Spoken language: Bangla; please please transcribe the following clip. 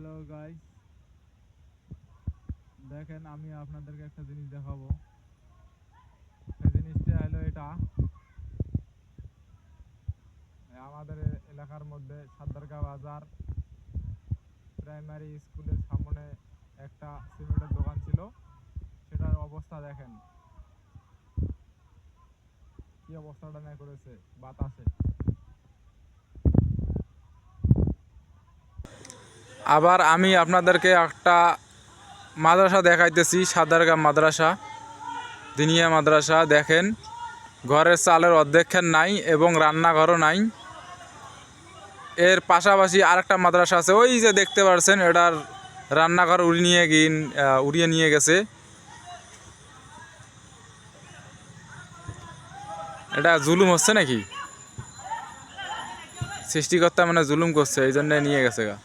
হ্যালো গাইস, দেখেন আমি আপনাদেরকে একটা জিনিস দেখাবো। সেই জিনিসটা হলো এটা আমাদের এলাকার মধ্যে সাদ্দারগা বাজার প্রাইমারি স্কুলের সামনে একটা সিমেন্টের দোকান ছিল। সেটার অবস্থা দেখেন কি অবস্থাটা না করেছে বাতাসে। আবার আমি আপনাদেরকে একটা মাদ্রাসা দেখাইতেছি, সাদ্দারগা মাদ্রাসা, দিনিয়া মাদ্রাসা। দেখেন ঘরের চালের অর্ধেকখান নাই এবং রান্নাঘরও নাই। এর পাশাপাশি আরেকটা মাদ্রাসা আছে, ওই যে দেখতে পাচ্ছেন, এটার রান্নাঘর উড়িয়ে নিয়ে গেছে। এটা জুলুম হচ্ছে নাকি? সৃষ্টিকর্তা মানে জুলুম করছে, এই জন্য নিয়ে গেছে গা।